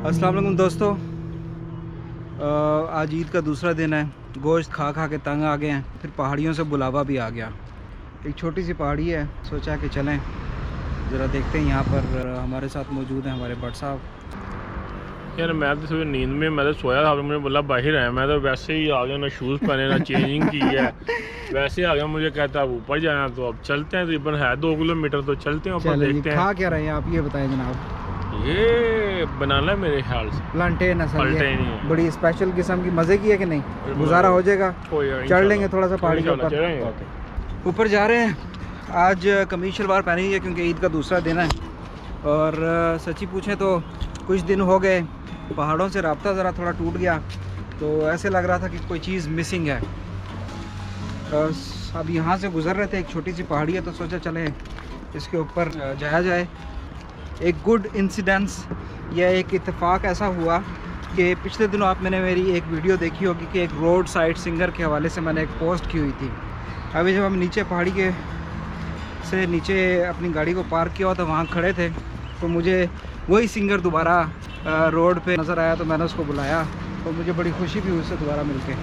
अस्सलाम वालेकुम दोस्तों। आज ईद का दूसरा दिन है। गोश्त खा खा के तंग आ गए हैं, फिर पहाड़ियों से बुलावा भी आ गया। एक छोटी सी पहाड़ी है, सोचा कि चलें ज़रा देखते हैं। यहाँ पर हमारे साथ मौजूद हैं हमारे भट्ट साहब। यार मैं तो सुबह नींद में मैं तो सोया था, मुझे बोला बाहर है, मैं तो वैसे ही आ गया, ना शूज़ पहने ना चेंजिंग की है, वैसे आ गया। मुझे कहता अब ऊपर जाना, तो अब चलते हैं। तकरीबन है 2 किलोमीटर, तो चलते हैं ऊपर, देखते हैं। खा क्या रहे हैं आप, ये बताएं जनाब। ये बनाना मेरे ख्याल से प्लांटेन है, है। बड़ी स्पेशल किस्म की, मज़े की है कि नहीं? गुजारा हो जाएगा, चढ़ लेंगे थोड़ा सा पहाड़ी के ऊपर। ऊपर जा रहे हैं। आज कमीज शलवार पहनी हुई है क्योंकि ईद का दूसरा दिन है। और सच्ची पूछें तो कुछ दिन हो गए पहाड़ों से राब्ता ज़रा थोड़ा टूट गया, तो ऐसे लग रहा था कि कोई चीज़ मिसिंग है। अब यहाँ से गुज़र रहे थे, एक छोटी सी पहाड़ी है, तो सोचा चले इसके ऊपर जाया जाए। एक गुड इंसिडेंस या एक इत्तेफाक ऐसा हुआ कि पिछले दिनों मैंने मेरी एक वीडियो देखी होगी कि एक रोड साइड सिंगर के हवाले से मैंने एक पोस्ट की हुई थी। अभी जब हम नीचे पहाड़ी के से नीचे अपनी गाड़ी को पार्क किया तो वहाँ खड़े थे, तो मुझे वही सिंगर दोबारा रोड पे नज़र आया, तो मैंने उसको बुलाया, तो मुझे बड़ी खुशी भी हुई उससे दोबारा मिलके।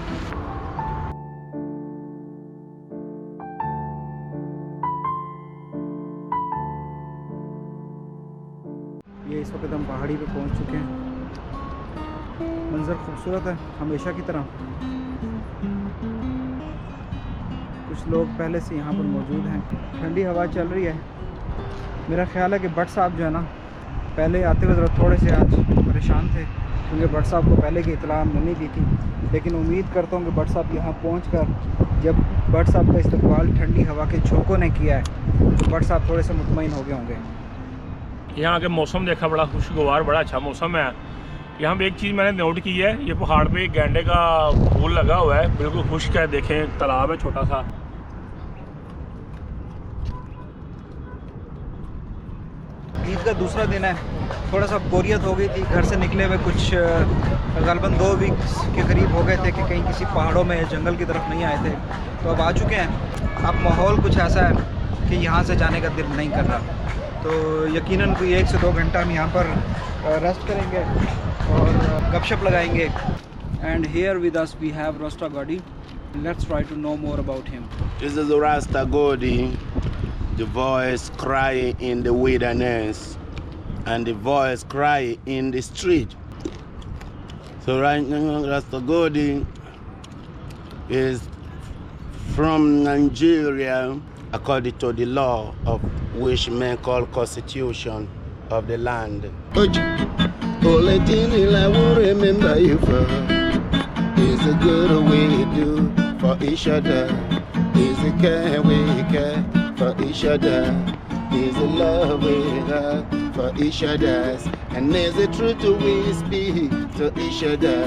ये इस वक्त हम पहाड़ी पे पहुंच चुके हैं। मंज़र खूबसूरत है हमेशा की तरह। कुछ लोग पहले से यहाँ पर मौजूद हैं, ठंडी हवा चल रही है। मेरा ख्याल है कि भट्ट साहब जो है ना, पहले आते हुए ज़रा थोड़े से आज परेशान थे क्योंकि भट्ट साहब को पहले की इत्तला नहीं दी थी, लेकिन उम्मीद करता हूँ कि भट्ट साहब यहाँ पहुँचकर जब भट्ट साहब का इस्तकबाल ठंडी हवा के झोंकों ने किया है तो भट्ट साहब थोड़े से मुतमईन हो गए होंगे। यहाँ के मौसम देखा, बड़ा खुशगवार, बड़ा अच्छा मौसम है। यहाँ पे एक चीज़ मैंने नोट की है, ये पहाड़ पे गेंडे का फूल लगा हुआ है, बिल्कुल खुश्क है। देखें, तालाब है छोटा सा। ईद का दूसरा दिन है, थोड़ा सा बोरियत हो गई थी घर से निकले हुए। कुछ तकरीबन 2 वीक्स के करीब हो गए थे कि कहीं किसी पहाड़ों में जंगल की तरफ नहीं आए थे, तो अब आ चुके हैं। अब माहौल कुछ ऐसा है कि यहाँ से जाने का दिल नहीं कर रहा, तो यकीनन कोई 1 से 2 घंटा हम यहाँ पर रेस्ट करेंगे और गपशप लगाएंगे। And here with us we have Rasta Godi. Let's try to know more about him. This is Rasta Godi, the voice crying in the wilderness and the voice crying in the street. So right now Rasta Godi is from Nigeria according to the law of which men call constitution of the land. Only thing I will remember you for is a good way to do for each other, is a care we care for each other, is a love we have for each other, and is the truth we speak to each other.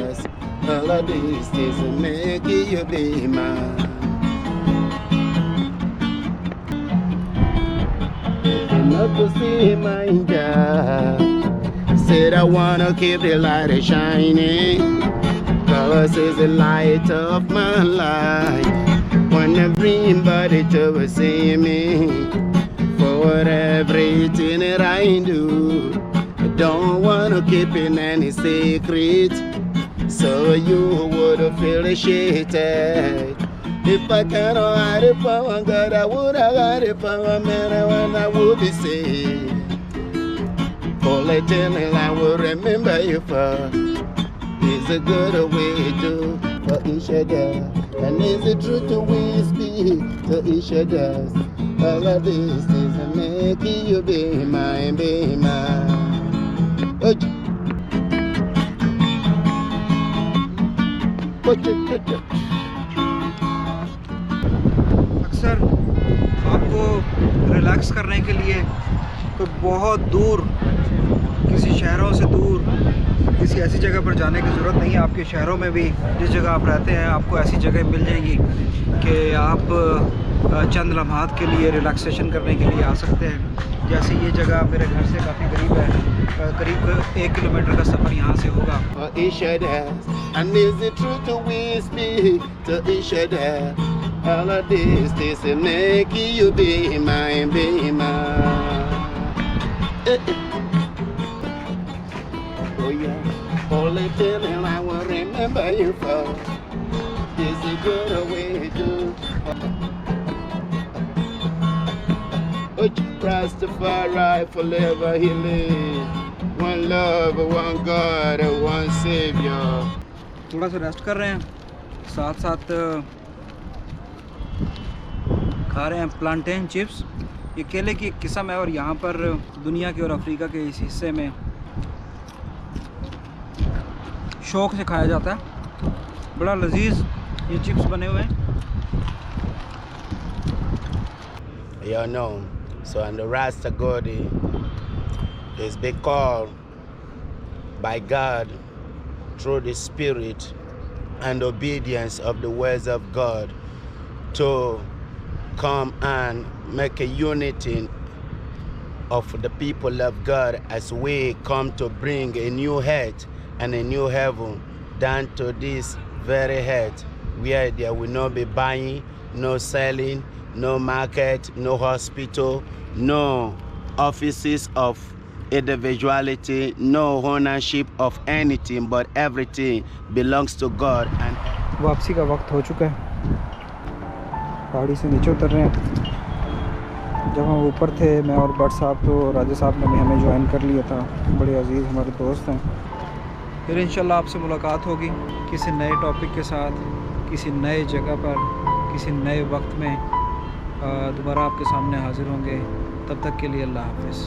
All of these things make you be mine. Not to see my job. Said I wanna keep the light shining, cause it's the light of my life. Wanna bring body to see me for everything that I do. I don't wanna keep in any secret, so you would feel ashamed. If I cannot hide it from one God, I would have hide it from a man, and I would be saved. All I tell me I will remember you for is a good way to for each other, and is the truth we speak to each other. All of this is making you be mine, be mine. अक्सर आपको relax करने के लिए तो बहुत दूर, किसी शहरों से दूर, किसी ऐसी जगह पर जाने की ज़रूरत नहीं है। आपके शहरों में भी जिस जगह आप रहते हैं आपको ऐसी जगह मिल जाएगी कि आप चंद लम्हात के लिए रिलैक्सेशन करने के लिए आ सकते हैं। जैसे ये जगह मेरे घर से काफ़ी करीब है, करीब 1 किलोमीटर का सफ़र यहाँ से होगा। All of this make you be mine, be mine. Oh you. Only feeling I will remember you for is a good way to. Rastafari forever he live. One love, one God, one Savior. थोड़ा सा rest कर रहे हैं, साथ साथ खा रहे हैं प्लांटेन चिप्स। ये केले की एक किस्म है और यहाँ पर दुनिया के और अफ्रीका के इस हिस्से में शौक से खाया जाता है। बड़ा लजीज ये चिप्स बने हुए हैं। You know, so and the Rasta God is being called by God through the spirit and obedience of the words of God to come and make a unity of the people of God as we come to bring a new earth and a new heaven down to this very earth where there will not be buying, no selling, no market, no hospital, no offices of individuality, no ownership of anything, but everything belongs to God. And वापसी का वक्त हो चुका है, पहाड़ी से नीचे उतर रहे हैं। जब हम ऊपर थे मैं और बट साहब, तो राजा साहब ने भी हमें ज्वाइन कर लिया था। बड़े अजीज़ हमारे दोस्त हैं। फिर इंशाल्लाह आपसे मुलाकात होगी किसी नए टॉपिक के साथ, किसी नए जगह पर, किसी नए वक्त में दोबारा आपके सामने हाज़िर होंगे। तब तक के लिए अल्लाह हाफ़िज़।